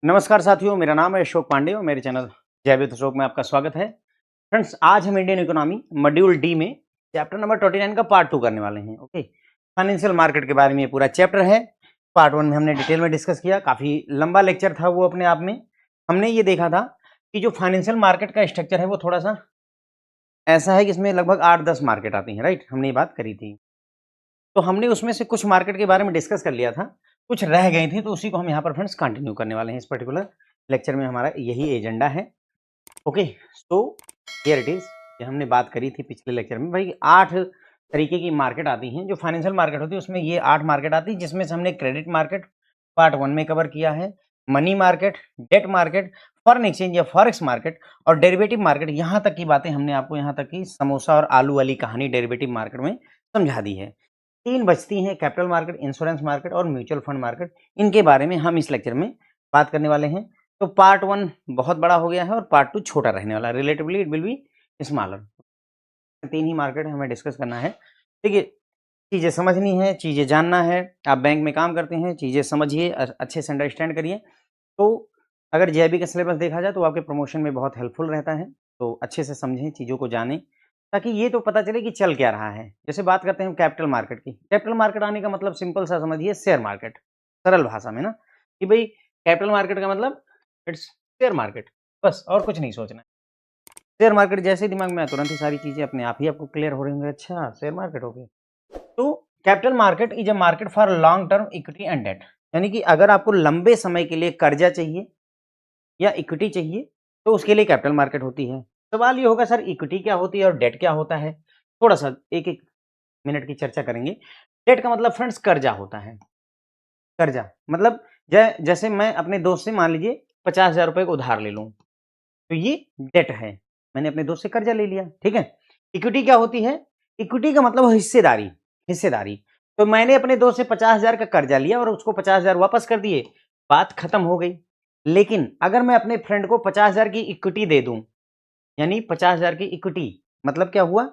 नमस्कार साथियों, मेरा नाम है अशोक पांडे और मेरे चैनल जय विद अशोक में आपका स्वागत है। फ्रेंड्स, आज हम इंडियन इकोनॉमी मॉड्यूल डी में चैप्टर नंबर 29 का पार्ट 2 करने वाले हैं। ओके, फाइनेंशियल मार्केट के बारे में ये पूरा चैप्टर है। पार्ट 1 में हमने डिटेल में डिस्कस किया, काफी लंबा लेक्चर था वो अपने आप में। हमने ये देखा था कि जो फाइनेंशियल मार्केट का स्ट्रक्चर है वो थोड़ा सा ऐसा है कि इसमें लगभग 8-10 मार्केट आती हैं, राइट। हमने ये बात करी थी, तो हमने उसमें से कुछ मार्केट के बारे में डिस्कस कर लिया था, कुछ रह गई थी, तो उसी को हम यहाँ पर फ्रेंड्स कंटिन्यू करने वाले हैं। इस पर्टिकुलर लेक्चर में हमारा यही एजेंडा है। Okay, so here it is. ये हमने बात करी थी पिछले लेक्चर में, भाई 8 तरीके की मार्केट आती हैं जो फाइनेंशियल मार्केट होती है। उसमें ये 8 मार्केट आती है, जिसमें से हमने क्रेडिट मार्केट पार्ट 1 में कवर किया है, money market, debt market, foreign exchange या फॉरेक्स मार्केट और डेरिवेटिव मार्केट। यहाँ तक की बातें हमने आपको यहाँ तक की समोसा और आलू वाली कहानी डेरिवेटिव मार्केट में समझा दी है। 3 बचती हैं, कैपिटल मार्केट, इंश्योरेंस मार्केट और म्यूचुअल फंड मार्केट। इनके बारे में हम इस लेक्चर में बात करने वाले हैं। तो पार्ट 1 बहुत बड़ा हो गया है और पार्ट 2 छोटा रहने वाला है। Relatively it will be smaller. 3 he market हमें डिस्कस करना है। देखिए, चीज़ें समझनी है, चीज़ें जानना है। आप बैंक में काम करते हैं, चीज़ें समझिए, अच्छे से अंडरस्टैंड करिए। तो अगर जेईबी का सिलेबस देखा जाए तो आपके प्रमोशन में बहुत हेल्पफुल रहता है। तो अच्छे से समझें, चीज़ों को जानें, ताकि ये तो पता चले कि चल क्या रहा है। जैसे बात करते हैं कैपिटल मार्केट की। कैपिटल मार्केट आने का मतलब सिंपल सा समझिए, शेयर मार्केट, सरल भाषा में ना, कि भाई कैपिटल मार्केट का मतलब इट्स शेयर मार्केट, बस और कुछ नहीं सोचना है। शेयर मार्केट जैसे दिमाग में आया तुरंत ही सारी चीज़ें अपने आप ही आपको क्लियर हो रही होंगी। अच्छा, शेयर मार्केट हो गई। तो capital market is a market for long term equity and debt, यानी कि अगर आपको लंबे समय के लिए कर्जा चाहिए या इक्विटी चाहिए तो उसके लिए कैपिटल मार्केट होती है। सवाल ये होगा, सर इक्विटी क्या होती है और डेट क्या होता है? थोड़ा सा एक एक मिनट की चर्चा करेंगे। डेट का मतलब फ्रेंड्स कर्जा होता है। कर्जा मतलब जैसे मैं अपने दोस्त से मान लीजिए 50,000 रुपए को उधार ले लूं, तो ये डेट है। मैंने अपने दोस्त से कर्जा ले लिया, ठीक है। इक्विटी क्या होती है? इक्विटी का मतलब हिस्सेदारी। हिस्सेदारी, तो मैंने अपने दोस्त से 50,000 का कर्जा लिया और उसको 50,000 वापस कर दिए, बात खत्म हो गई। लेकिन अगर मैं अपने फ्रेंड को 50,000 की इक्विटी दे दूं, यानी 50,000 की इक्विटी मतलब क्या हुआ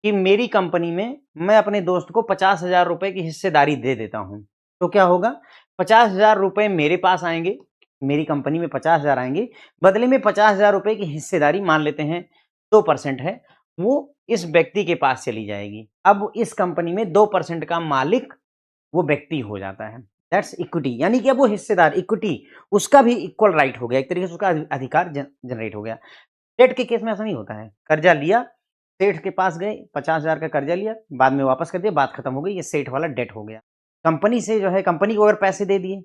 कि मेरी कंपनी में मैं अपने दोस्त को 50,000 रुपए की हिस्सेदारी दे देता हूं, तो क्या होगा? 50,000 रुपए मेरे पास आएंगे, मेरी कंपनी में 50,000 आएंगे, बदले में 50,000 रुपए की हिस्सेदारी मान लेते हैं 2% है, वो इस व्यक्ति के पास चली जाएगी। अब इस कंपनी में 2% का मालिक वो व्यक्ति हो जाता है। दैट्स इक्विटी, यानी कि अब वो हिस्सेदार इक्विटी, उसका भी इक्वल राइट हो गया, एक तरीके से उसका अधिकार जनरेट हो गया। डेट के केस में ऐसा नहीं होता है। कर्जा लिया, सेठ के पास गए, 50,000 का कर्जा लिया, बाद में वापस कर दिया, बात खत्म हो गई, ये सेठ वाला डेट हो गया। कंपनी से जो है, कंपनी को अगर पैसे दे दिए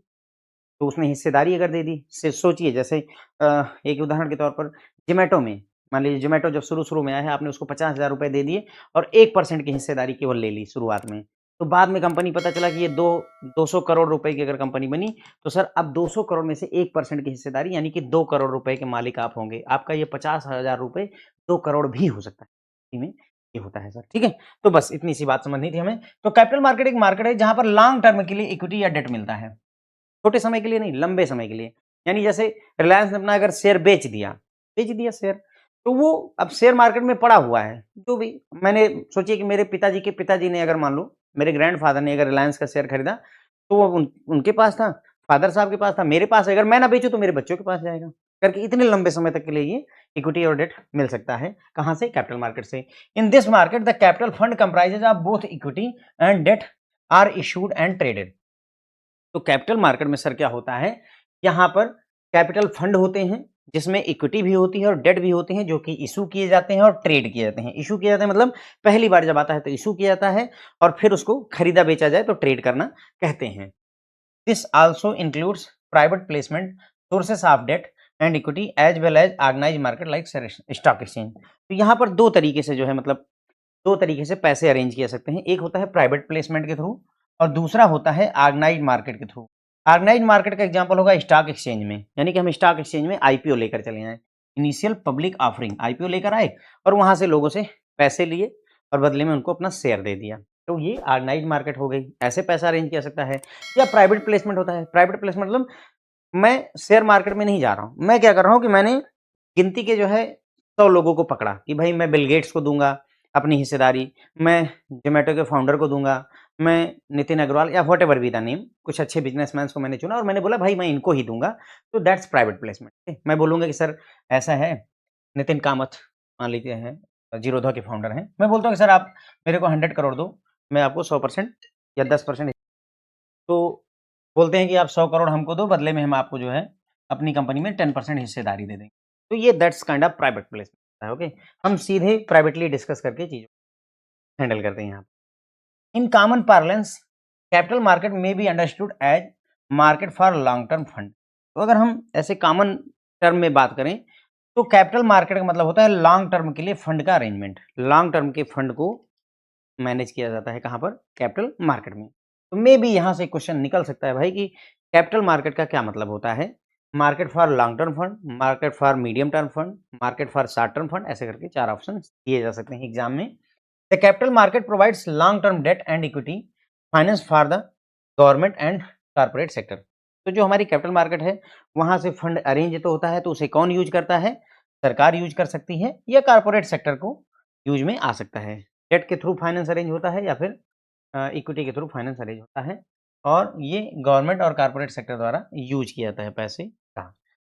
तो उसमें हिस्सेदारी अगर दे दी, सोचिए जैसे एक उदाहरण के तौर पर जोमैटो में, मान लीजिए जोमैटो जब शुरू-शुरू में आया है, आपने उसको 50,000 रुपए दे दिए और 1% की हिस्सेदारी केवल ले ली शुरुआत में। तो बाद में कंपनी पता चला कि ये 200 करोड़ रुपए की अगर कंपनी बनी, तो सर अब 200 करोड़ में से 1% की हिस्सेदारी यानी कि 2 करोड़ रुपए के मालिक आप होंगे। आपका ये 50,000 रुपए 2 करोड़ भी हो सकता है। इसी में ये होता है सर, ठीक है? तो बस इतनी सी बात समझनी थी हमें। तो कैपिटल मार्केट एक मार्केट है जहाँ पर लॉन्ग टर्म के लिए इक्विटी या डेट मिलता है। छोटे समय के लिए नहीं, लंबे समय के लिए। यानी जैसे रिलायंस ने अपना अगर शेयर बेच दिया शेयर, तो वो अब शेयर मार्केट में पड़ा हुआ है। जो भी मैंने सोचिए कि मेरे पिताजी के पिताजी ने, अगर मान लो मेरे ग्रैंडफ़ादर ने अगर रिलायंस का शेयर खरीदा, तो वो उनके पास था, फादर साहब के पास था, मेरे पास है। अगर मैं ना बेचूँ तो मेरे बच्चों के पास जाएगा। करके इतने लंबे समय तक के लिए ये इक्विटी और डेट मिल सकता है। कहाँ से? कैपिटल मार्केट से। In this market the capital fund comprises of both equity and debt are issued and traded. तो कैपिटल मार्केट में सर क्या होता है? यहाँ पर कैपिटल फंड होते हैं जिसमें इक्विटी भी होती है और डेट भी होते हैं, जो कि इशू किए जाते हैं और ट्रेड किए जाते हैं। इशू किए जाते हैं मतलब पहली बार जब आता है तो इशू किया जाता है और फिर उसको खरीदा बेचा जाए तो ट्रेड करना कहते हैं। This also includes private placement, sources of debt and equity as well as organised market like stock exchange. तो यहाँ पर दो तरीके से जो है, मतलब दो तरीके से पैसे अरेंज किए सकते हैं। एक होता है प्राइवेट प्लेसमेंट के थ्रू और दूसरा होता है ऑर्गेनाइज्ड मार्केट के थ्रू। ऑर्गेनाइज्ड मार्केट का एग्जांपल होगा स्टॉक एक्सचेंज में, यानी कि हम स्टॉक एक्सचेंज में आईपीओ लेकर चले आए, इनिशियल पब्लिक ऑफरिंग, आईपीओ लेकर आए और वहां से लोगों से पैसे लिए और बदले में उनको अपना शेयर दे दिया। तो ये ऑर्गेनाइज्ड मार्केट हो गई, ऐसे पैसा अरेंज किया सकता है। या प्राइवेट प्लेसमेंट होता है। प्राइवेट प्लेसमेंट मतलब मैं शेयर मार्केट में नहीं जा रहा हूँ, मैं क्या कर रहा हूँ कि मैंने गिनती के जो है 100 लोगों को पकड़ा कि भाई मैं बिल गेट्स को दूंगा अपनी हिस्सेदारी, मैं जोमेटो के फाउंडर को दूंगा, मैं नितिन अग्रवाल या व्हाटएवर बी द नेम, कुछ अच्छे बिजनेसमैन को मैंने चुना और मैंने बोला भाई मैं इनको ही दूंगा, तो दैट्स प्राइवेट प्लेसमेंट। मैं बोलूंगा कि सर ऐसा है, नितिन कामत मान लीजिए हैं, जीरोधा के फाउंडर हैं, मैं बोलता हूँ कि सर आप मेरे को 100 करोड़ दो, मैं आपको 100% या 10%, तो बोलते हैं कि आप 100 करोड़ हमको दो, बदले में हम आपको जो है अपनी कंपनी में 10% हिस्सेदारी दे देंगे। तो ये that's kind of private placement है। ओके, हम सीधे प्राइवेटली डिस्कस करके चीज़ों को हैंडल करते हैं यहाँ। In common parlance capital market में be understood as market for long term fund. तो अगर हम ऐसे कॉमन टर्म में बात करें तो कैपिटल मार्केट का मतलब होता है लॉन्ग टर्म के लिए फंड का अरेंजमेंट। लॉन्ग टर्म के फंड को मैनेज किया जाता है कहाँ पर? कैपिटल मार्केट में। तो मे बी यहाँ से क्वेश्चन निकल सकता है भाई कि कैपिटल मार्केट का क्या मतलब होता है? Market for long term fund, market for medium term fund, market for short term fund, ऐसे करके 4 ऑप्शन दिए जा सकते हैं एग्जाम में। The capital market provides long term debt and equity finance for the government and corporate sector. तो जो हमारी कैपिटल मार्केट है वहां से फंड अरेंज तो होता है, तो उसे कौन यूज करता है? सरकार यूज कर सकती है या कॉर्पोरेट सेक्टर को यूज में आ सकता है। डेट के थ्रू फाइनेंस अरेंज होता है या फिर इक्विटी के थ्रू फाइनेंस अरेंज होता है, और ये गवर्नमेंट और कॉर्पोरेट सेक्टर द्वारा यूज किया जाता है पैसे का।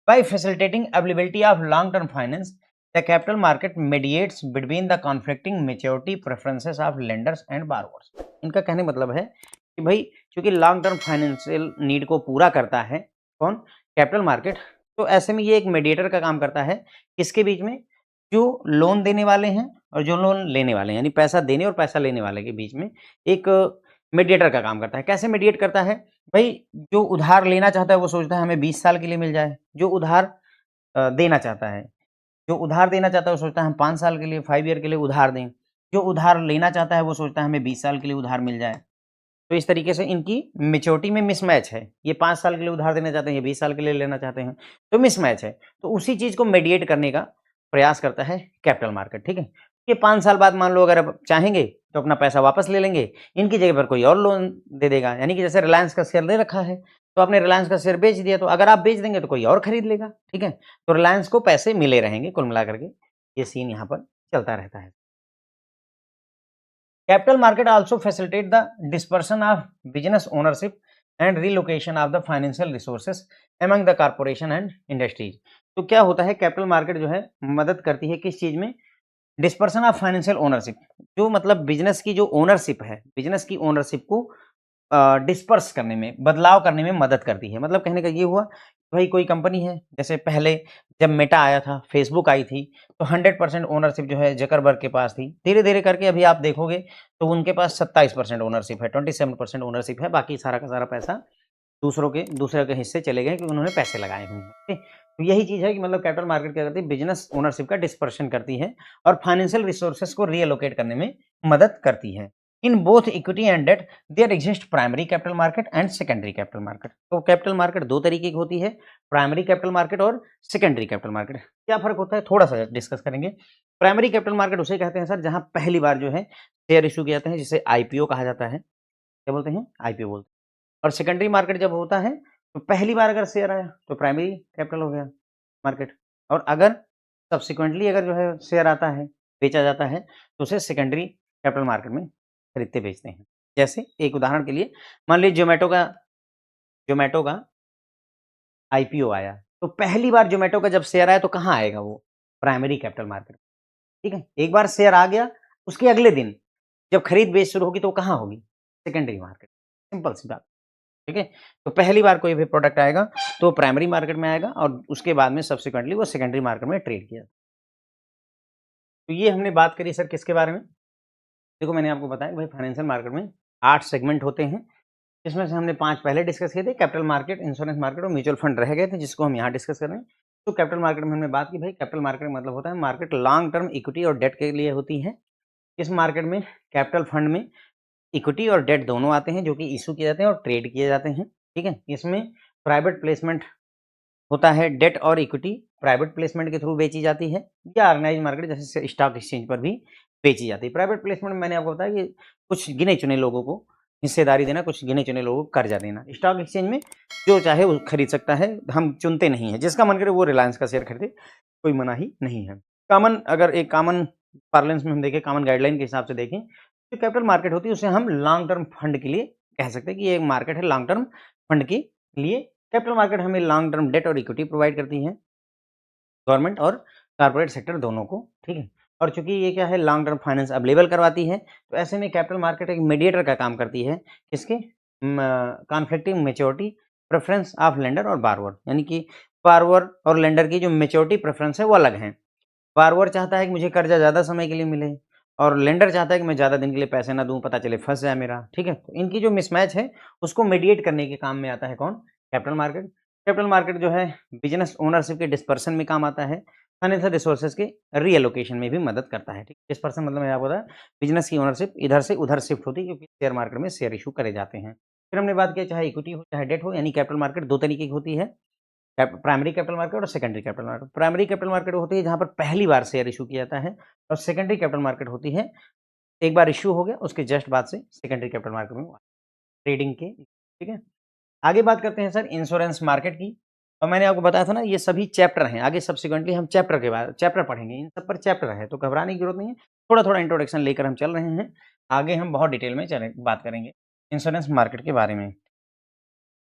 By facilitating availability of long term finance, the capital market mediates between the conflicting maturity preferences of lenders and borrowers. इनका कहने मतलब है कि भाई चूंकि लॉन्ग टर्म फाइनेंशियल नीड को पूरा करता है कौन? Capital market. तो ऐसे में ये एक मीडिएटर का काम करता है किसके बीच में? जो लोन देने वाले हैं और जो लोन लेने वाले हैं, यानी पैसा देने और पैसा लेने वाले के बीच में एक मीडिएटर का काम करता है। कैसे मीडिएट करता है? भाई जो उधार लेना चाहता है वो सोचता है हमें 20 साल के लिए मिल जाए, जो उधार देना चाहता है, जो उधार देना चाहता है वो सोचता है हम 5 साल के लिए, 5 ईयर के लिए उधार दें, जो उधार लेना चाहता है वो सोचता है हमें 20 साल के लिए उधार मिल जाए। तो इस तरीके से इनकी मैच्योरिटी में मिसमैच है। ये 5 साल के लिए उधार देना चाहते हैं, ये 20 साल के लिए लेना चाहते हैं, तो मिसमैच है। तो उसी चीज़ को मीडिएट करने का प्रयास करता है कैपिटल मार्केट, ठीक है? ये 5 साल बाद मान लो अगर अब चाहेंगे तो अपना पैसा वापस ले लेंगे, इनकी जगह पर कोई और लोन दे देगा। यानी कि जैसे रिलायंस का शेयर ले रखा है, तो आपने रिलायंस का शेयर बेच दिया, तो अगर आप बेच देंगे तो कोई और खरीद लेगा, ठीक है? तो रिलायंस को पैसे मिले रहेंगे कुल मिलाकर के, ये सीन यहाँ पर चलता रहता है। Capital market also facilitate the dispersion of business ownership and relocation of the financial resources among the corporation and industries। तो क्या होता है? कैपिटल मार्केट जो है मदद करती है किस चीज में? Dispersion of financial ownership. जो मतलब बिजनेस की जो ओनरशिप है, बिजनेस की ओनरशिप को डिस्पर्स करने में, बदलाव करने में मदद करती है। मतलब कहने का ये हुआ भाई कोई कंपनी है, जैसे पहले जब मेटा आया था, फेसबुक आई थी, तो 100% ओनरशिप जो है जकरबर्ग के पास थी। धीरे-धीरे करके अभी आप देखोगे तो उनके पास 27% ओनरशिप है, 27% ओनरशिप है, बाकी सारा का सारा पैसा दूसरे के हिस्से चले गए क्योंकि उन्होंने पैसे लगाए हुए हैं। ठीक? तो यही चीज़ है कि मतलब कैपिटल मार्केट क्या करती है? बिज़नेस ओनरशिप का डिस्पर्शन करती है और फाइनेंशियल रिसोर्सेज को रीएलोकेट करने में मदद करती है। In both equity and debt there exist primary capital market and secondary capital market. तो कैपिटल मार्केट 2 तरीके की होती है, प्राइमरी कैपिटल मार्केट और सेकेंडरी कैपिटल मार्केट। क्या फ़र्क होता है? थोड़ा-सा डिस्कस करेंगे। प्राइमरी कैपिटल मार्केट उसे कहते हैं सर जहाँ पहली बार जो है शेयर इश्यू किए जाते हैं, जिसे आईपीओ कहा जाता है। क्या बोलते हैं? आईपीओ बोलते हैं। और सेकेंडरी मार्केट जब होता है तो पहली बार अगर शेयर आया तो प्राइमरी कैपिटल हो गया मार्केट, और अगर सब्सिक्वेंटली अगर जो है शेयर आता है, बेचा जाता है, तो उसे सेकेंडरी कैपिटल मार्केट में खरीदते बेचते हैं। जैसे एक उदाहरण के लिए मान लीजिए ज़ोमैटो का आईपीओ आया, तो पहली बार ज़ोमैटो का जब शेयर आया तो कहाँ आएगा वो? प्राइमरी कैपिटल मार्केट, ठीक है? एक बार शेयर आ गया, उसके अगले दिन जब खरीद-बेच शुरू होगी तो वो कहाँ होगी? Secondary market. सिंपल सी बात। ठीक है? तो पहली बार कोई भी प्रोडक्ट आएगा तो प्राइमरी मार्केट में आएगा और उसके बाद में सब्सिक्वेंटली वो सेकेंडरी मार्केट में ट्रेड किया। तो ये हमने बात करी सर किसके बारे में? देखो मैंने आपको बताया भाई फाइनेंशियल मार्केट में 8 सेगमेंट होते हैं। इसमें से हमने 5 पहले डिस्कस किए थे, कैपिटल मार्केट, इंश्योरेंस मार्केट और म्यूचुअल फंड रह गए थे जिसको हम यहाँ डिस्कस कर रहे हैं। तो कैपिटल मार्केट में हमने बात की भाई कैपिटल मार्केट का मतलब होता है मार्केट लॉन्ग टर्म इक्विटी और डेट के लिए होती है। इस मार्केट में कैपिटल फंड में इक्विटी और डेट दोनों आते हैं जो कि इश्यू किए जाते हैं और ट्रेड किए जाते हैं, ठीक है? इसमें प्राइवेट प्लेसमेंट होता है, डेट और इक्विटी प्राइवेट प्लेसमेंट के थ्रू बेची जाती है या ऑर्गेनाइज मार्केट जैसे स्टॉक एक्सचेंज पर भी बेची जाती है। प्राइवेट प्लेसमेंट में मैंने आपको बताया कि कुछ गिने-चुने लोगों को हिस्सेदारी देना, कुछ गिने-चुने लोगों को कर्जा देना। स्टॉक एक्सचेंज में जो चाहे वो खरीद सकता है, हम चुनते नहीं हैं, जिसका मन करे वो रिलायंस का शेयर खरीदे, कोई मनाही नहीं है। कॉमन अगर एक कॉमन पार्लेंस में हम देखें, कॉमन गाइडलाइन के हिसाब से देखें, जो कैपिटल मार्केट होती है उसे हम लॉन्ग टर्म फंड के लिए कह सकते हैं कि ये एक मार्केट है लॉन्ग टर्म फंड के लिए। कैपिटल मार्केट हमें लॉन्ग टर्म डेट और इक्विटी प्रोवाइड करती है, गवर्नमेंट और कारपोरेट सेक्टर दोनों को, ठीक है। और चूंकि ये क्या है लॉन्ग टर्म फाइनेंस अवेलेबल करवाती है, तो ऐसे में कैपिटल मार्केट एक मीडिएटर का काम करती है, किसके, conflicting maturity preference of lender और बारवर, यानी कि बारवर और लेंडर की जो मेच्योरिटी प्रेफरेंस है वो अलग है। बारवर चाहता है कि मुझे कर्जा ज़्यादा समय के लिए मिले और लेंडर चाहता है कि मैं ज़्यादा दिन के लिए पैसे ना दूँ, पता चले फँस जाए मेरा, ठीक है। तो इनकी जो मिसमैच है उसको मीडिएट करने के काम में आता है कौन, कैपिटल मार्केट। कैपिटल मार्केट जो है बिज़नेस ओनरशिप के डिस्पर्सन में काम आता है, फाइनेंशियल रिसोर्सेज के रीएलोकेशन में भी मदद करता है, ठीक। डिस्पर्सन मतलब मैं आपको बताया बिज़नेस की ओनरशिप इधर से उधर शिफ्ट होती है क्योंकि शेयर मार्केट में शेयर इश्यू करे जाते हैं। फिर हमने बात किया चाहे इक्विटी हो चाहे डेट हो, यानी कैपिटल मार्केट 2 तरीके की होती है, प्राइमरी कैपिटल मार्केट और secondary capital market. Primary capital market होती है जहाँ पर पहली बार शेयर इश्यू किया जाता है, और सेकेंडरी कैपिटल मार्केट होती है एक बार इश्यू हो गया उसके जस्ट बाद से सेकेंडरी कैपिटल मार्केट में ट्रेडिंग के, ठीक है। आगे बात करते हैं सर इंश्योरेंस मार्केट की। और मैंने आपको बताया था ना ये सभी चैप्टर हैं, आगे सब्सिक्वेंटली हम चैप्टर पढ़ेंगे, इन सब पर चैप्टर है तो घबराने की जरूरत नहीं है, थोड़ा थोड़ा इंट्रोडक्शन लेकर हम चल रहे हैं, आगे हम बहुत डिटेल में बात करेंगे इंश्योरेंस मार्केट के बारे में।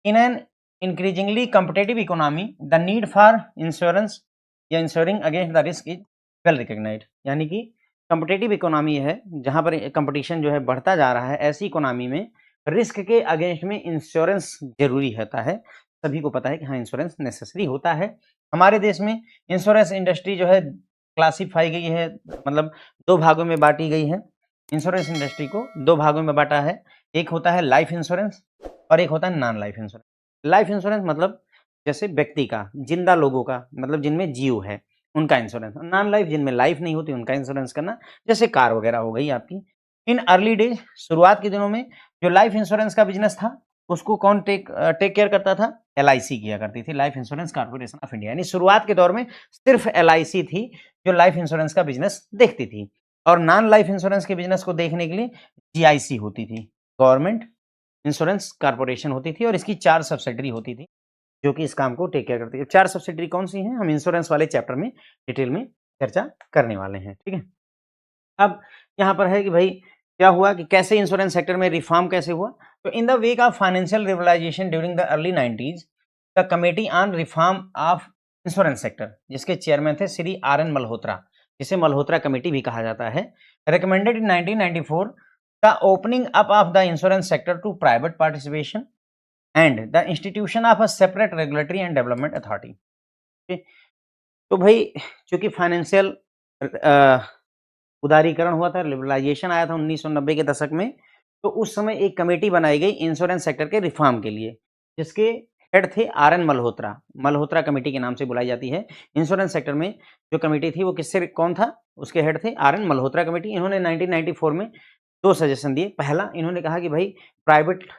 In an increasingly competitive economy, the need for insurance या insuring against the risk is well recognised, यानी कि कॉम्पिटिटिव इकोनॉमी है जहां पर कंपटीशन जो है बढ़ता जा रहा है, ऐसी इकोनॉमी में रिस्क के अगेंस्ट में इंश्योरेंस जरूरी होता है। सभी को पता है कि हाँ इंश्योरेंस नेसेसरी होता है। हमारे देश में इंश्योरेंस इंडस्ट्री जो है क्लासीफाई गई है, मतलब 2 भागों में बांटी गई है। इंश्योरेंस इंडस्ट्री को 2 भागों में बांटा है, एक होता है लाइफ इंश्योरेंस और एक होता है non life insurance. Life insurance मतलब जैसे व्यक्ति का, जिंदा लोगों का, मतलब जिनमें जीव है उनका इंश्योरेंस। नॉन लाइफ जिनमें लाइफ नहीं होती उनका इंश्योरेंस करना, जैसे कार वगैरह हो गई आपकी। इन अर्ली डेज, शुरुआत के दिनों में जो लाइफ इंश्योरेंस का बिजनेस था उसको कौन टेक केयर करता था, एलआईसी किया करती थी, life insurance corporation of India. यानी शुरुआत के दौर में सिर्फ एलआईसी थी जो लाइफ इंश्योरेंस का बिजनेस देखती थी, और नॉन लाइफ इंश्योरेंस के बिजनेस को देखने के लिए जीआईसी होती थी, गवर्नमेंट इंश्योरेंस कारपोरेशन होती थी, और इसकी 4 सब्सिडरी होती थी जो कि इस काम को टेक केयर करती है। 4 सब्सिडरी कौन सी हैं, हम इंश्योरेंस वाले चैप्टर में डिटेल में चर्चा करने वाले हैं, ठीक है। अब यहाँ पर है कि भाई क्या हुआ कि कैसे इंश्योरेंस सेक्टर में रिफॉर्म कैसे हुआ। तो in the wake of financial liberalisation during the early 90s, the committee on reform of insurance sector, जिसके चेयरमैन थे श्री RN मल्होत्रा, जिसे मल्होत्रा कमेटी भी कहा जाता है, recommended in 1994 the opening up of the insurance sector to private participation and the institution of a separate regulatory and development authority. तो भाई चूंकि फाइनेंशियल उदारीकरण हुआ था, लिबरलाइजेशन आया था 1990 के दशक में, तो उस समय एक कमेटी बनाई गई इंश्योरेंस सेक्टर के रिफॉर्म के लिए, जिसके हेड थे RN मल्होत्रा। मल्होत्रा कमेटी के नाम से बुलाई जाती है। इंश्योरेंस सेक्टर में जो कमेटी थी वो किससे कौन था, उसके हेड थे RN मल्होत्रा कमेटी। इन्होंने 1994 में 2 सजेशन दिए। पहला इन्होंने कहा कि भाई प्राइवेट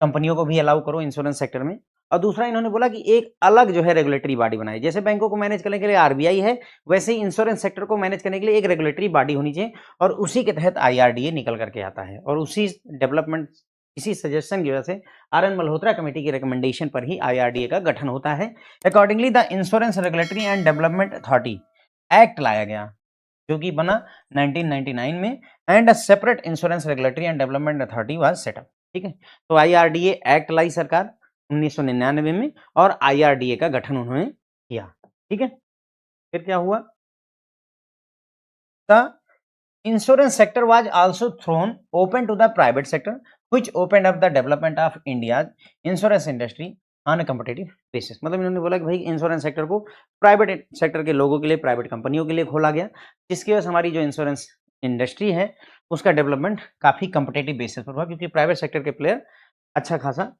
कंपनियों को भी अलाउ करो इंश्योरेंस सेक्टर में, और दूसरा इन्होंने बोला कि एक अलग जो है रेगुलेटरी बॉडी बनाई। जैसे बैंकों को मैनेज करने के लिए RBI है, वैसे ही इंश्योरेंस सेक्टर को मैनेज करने के लिए एक रेगुलेटरी बॉडी होनी चाहिए, और उसी के तहत IRDA निकल करके आता है, और उसी डेवलपमेंट, इसी सजेशन की वजह से RN मल्होत्रा कमेटी की रिकमेंडेशन पर ही IRDA का गठन होता है। Accordingly the insurance regulatory and development authority act लाया गया, जो कि बना 1999 में, and a separate insurance regulatory and development authority was setup, ठीक है। तो IRDA एक्ट लाई सरकार 1999 में, और IRDA का गठन उन्होंने किया, ठीक है। फिर क्या हुआ, the insurance sector was also thrown open to the private sector which opened up the development of India insurance industry on a competitive basis. मतलब इन्होंने बोला कि भाई इंश्योरेंस सेक्टर को प्राइवेट सेक्टर के लोगों के लिए, प्राइवेट कंपनियों के लिए खोला गया, जिसकी वजह से हमारी जो इंश्योरेंस इंडस्ट्री है उसका डेवलपमेंट काफी कॉम्पिटिटिव बेसिस पर हुआ, क्योंकि प्राइवेट सेक्टर के प्लेयर अच्छा खासा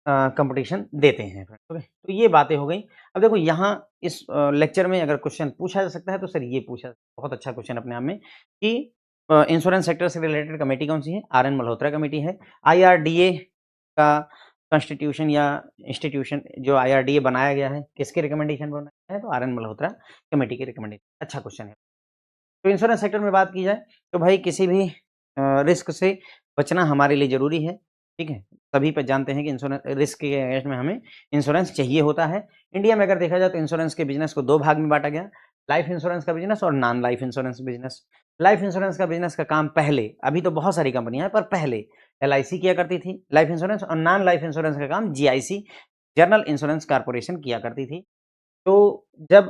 कंपटीशन देते हैं। ओके, तो ये बातें हो गई। अब देखो यहाँ इस लेक्चर में अगर क्वेश्चन पूछा जा सकता है तो सर ये पूछा, बहुत अच्छा क्वेश्चन अपने आप में, कि इंश्योरेंस सेक्टर से रिलेटेड कमेटी कौन सी है, RN मल्होत्रा कमेटी है। IRDA का कॉन्स्टिट्यूशन या इंस्टीट्यूशन जो IRDA बनाया गया है, किसके रिकमेंडेशन पर बनाया है, तो RN मल्होत्रा कमेटी के रिकमेंडेशन। अच्छा क्वेश्चन है। तो इंश्योरेंस सेक्टर में बात की जाए तो भाई किसी भी रिस्क से बचना हमारे लिए जरूरी है, ठीक है। सभी पे जानते हैं कि इंश्योरेंस रिस्क के अगेंस्ट में हमें इंश्योरेंस चाहिए होता है। इंडिया में अगर देखा जाए तो इंश्योरेंस के बिजनेस को 2 भाग में बांटा गया, लाइफ इंश्योरेंस का बिजनेस और non life insurance business. Life insurance का बिजनेस का काम पहले, अभी तो बहुत सारी कंपनियां हैं पर पहले LIC किया करती थी लाइफ इंश्योरेंस, और नॉन लाइफ इंश्योरेंस का काम GIC जनरल इंश्योरेंस कॉर्पोरेशन किया करती थी। तो जब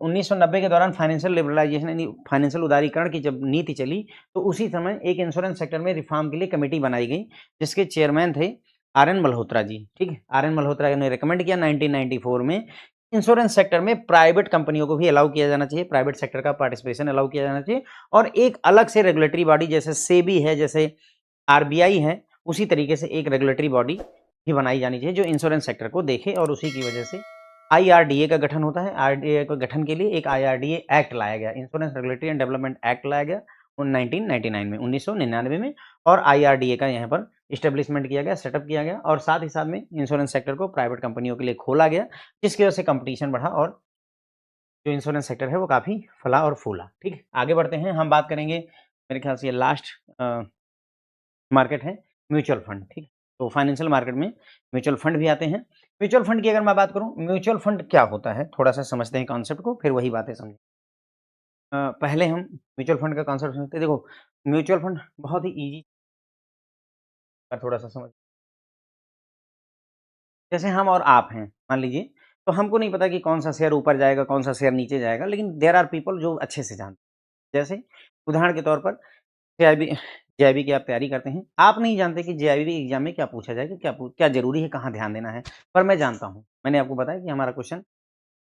1990 के दौरान फाइनेंशियल लिबरलाइजेशन यानी फाइनेंशियल उदारीकरण की जब नीति चली, तो उसी समय एक इंश्योरेंस सेक्टर में रिफॉर्म के लिए कमेटी बनाई गई, जिसके चेयरमैन थे RN मल्होत्रा जी। ठीक है, RN मल्होत्रा ने रिकमेंड किया 1994 में इंश्योरेंस सेक्टर में प्राइवेट कंपनियों को भी अलाउ किया जाना चाहिए, प्राइवेट सेक्टर का पार्टिसिपेशन अलाउ किया जाना चाहिए, और एक अलग से रेगुलेटरी बॉडी जैसे सेबी है, जैसे RBI है, उसी तरीके से एक रेगुलेटरी बॉडी भी बनाई जानी चाहिए जो इंश्योरेंस सेक्टर को देखे, और उसी की वजह से IRDA का गठन होता है। IRDA के गठन के लिए एक IRDA एक्ट लाया गया, insurance regulatory and development act लाया गया 1999 में, 1999 में, और IRDA का यहाँ पर इस्टेब्लिशमेंट किया गया, सेटअप किया गया, और साथ ही साथ में इंश्योरेंस सेक्टर को प्राइवेट कंपनियों के लिए खोला गया, जिसकी वजह से कंपटीशन बढ़ा और जो इंश्योरेंस सेक्टर है वो काफ़ी फला और फूला। ठीक है, आगे बढ़ते हैं, हम बात करेंगे, मेरे ख्याल से ये लास्ट मार्केट है म्यूचुअल फंड। ठीक है, तो फाइनेंशियल मार्केट में म्यूचुअल फंड भी आते हैं। म्यूचुअल फंड की अगर मैं बात करूं, म्यूचुअल फंड क्या होता है, थोड़ा सा समझते हैं कॉन्सेप्ट को, फिर वही बातें समझें। पहले हम म्यूचुअल फंड का कॉन्सेप्ट समझते हैं। देखो, म्यूचुअल फंड बहुत ही ईजी, थोड़ा सा समझ, जैसे हम और आप हैं मान लीजिए, तो हमको नहीं पता कि कौन सा शेयर ऊपर जाएगा, कौन सा शेयर नीचे जाएगा, लेकिन देयर आर पीपल जो अच्छे से जानते हैं। जैसे उदाहरण के तौर पर जेआईबी, जेआईबी की आप तैयारी करते हैं, आप नहीं जानते कि जेआईबी एग्जाम में क्या पूछा जाएगा, क्या जरूरी है, कहाँ ध्यान देना है, पर मैं जानता हूँ। मैंने आपको बताया कि हमारा क्वेश्चन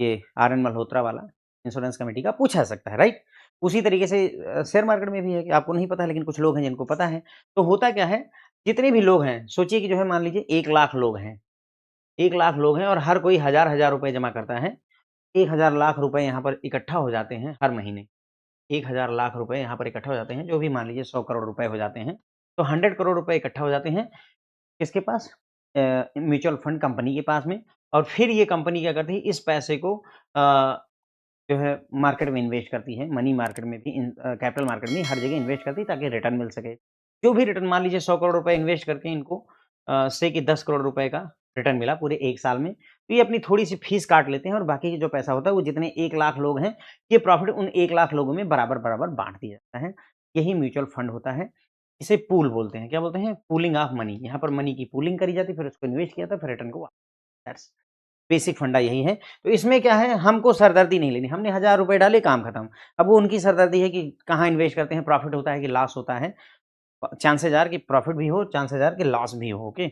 ये RN मल्होत्रा वाला इंश्योरेंस कमेटी का पूछा सकता है, राइट। उसी तरीके से शेयर मार्केट में भी है कि आपको नहीं पता है, लेकिन कुछ लोग हैं जिनको पता है। तो होता क्या है, जितने भी लोग हैं, सोचिए कि जो है मान लीजिए 1,00,000 लोग हैं, 1,00,000 लोग हैं, और हर कोई हजार-हजार रुपए जमा करता है। 1,000 लाख रुपए यहाँ पर इकट्ठा हो जाते हैं हर महीने। 1,000 लाख रुपए यहाँ पर इकट्ठा हो जाते हैं, जो भी मान लीजिए 100 करोड़ रुपए हो जाते हैं। तो 100 करोड़ रुपए इकट्ठा हो जाते हैं किसके पास? म्यूचुअल फंड कंपनी के पास में, और फिर ये कंपनी क्या करती है, इस पैसे को जो है मार्केट में इन्वेस्ट करती है, मनी मार्केट में भी, कैपिटल मार्केट में हर जगह इन्वेस्ट करती है ताकि रिटर्न मिल सके। जो भी रिटर्न, मान लीजिए 100 करोड़ रुपए इन्वेस्ट करके इनको से कि 10 करोड़ रुपए का रिटर्न मिला पूरे 1 साल में, तो ये अपनी थोड़ी-सी फीस काट लेते हैं, और बाकी जो पैसा होता है वो जितने 1,00,000 लोग हैं, ये प्रॉफिट उन 1,00,000 लोगों में बराबर-बराबर बाँट दिया जाता है। यही म्यूचुअल फंड होता है। इसे पूल बोलते हैं। क्या बोलते हैं? Pooling of money. यहाँ पर मनी की पूलिंग करी जाती है, फिर उसको इन्वेस्ट किया जाता है, फिर रिटर्न को दैट्स बेसिक फंडा यही है। तो इसमें क्या है, हमको सरदर्दी नहीं लेनी। हमने ₹1000 डाले, काम खत्म। अब वो उनकी सरदर्दी है कि कहाँ इन्वेस्ट करते हैं, प्रॉफिट होता है कि लॉस होता है। चांसेस आर कि प्रॉफिट भी हो, चांसेस आर कि लॉस भी हो, okay.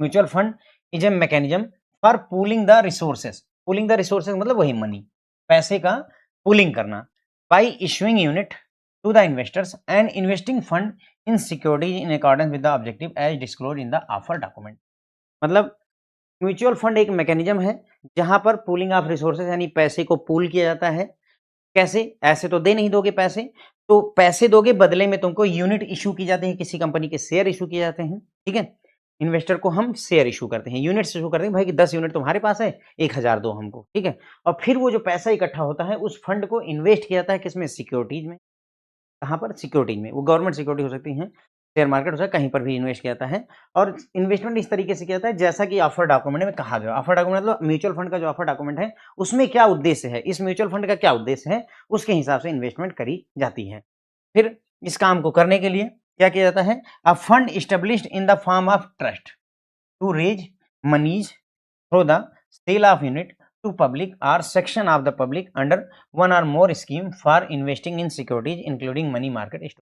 Mutual fund is a mechanism for pooling the resources. Pooling the resources मतलब वही मनी, पैसे का पूलिंग करना, by issuing unit to the investors and investing fund in securities in accordance with the objective as disclose in the offer document. मतलब mutual fund एक mechanism है जहां पर पूलिंग ऑफ रिसोर्सेज यानी पैसे को पूल किया जाता है। कैसे? ऐसे तो दे नहीं दोगे पैसे, तो पैसे दोगे, बदले में तुमको यूनिट इशू की जाती है, किसी कंपनी के शेयर इशू किए जाते हैं, ठीक है। इन्वेस्टर को हम शेयर इशू करते हैं, यूनिट्स इशू करते हैं, भाई कि 10 यूनिट तुम्हारे पास है, 1000 दो हमको, ठीक है। और फिर वो जो पैसा इकट्ठा होता है उस फंड को इन्वेस्ट किया जाता है किसमें? सिक्योरिटीज में। कहाँ पर? सिक्योरिटीज में। वो गवर्नमेंट सिक्योरिटी हो सकती हैं, शेयर मार्केट हो सकता है, कहीं पर भी इन्वेस्ट किया जाता है। और इन्वेस्टमेंट इस तरीके से किया जाता है जैसा कि ऑफर डॉक्यूमेंट में कहा गया। ऑफर डॉक्यूमेंट मतलब म्यूचुअल फंड का जो ऑफर डॉक्यूमेंट है उसमें क्या उद्देश्य है, इस म्यूचुअल फंड का क्या उद्देश्य है, उसके हिसाब से इन्वेस्टमेंट करी जाती है। फिर इस काम को करने के लिए क्या किया जाता है? A fund established in the form of trust to raise moneys through the sale of unit to public or section of the public under one or more scheme for investing in securities including money market stock।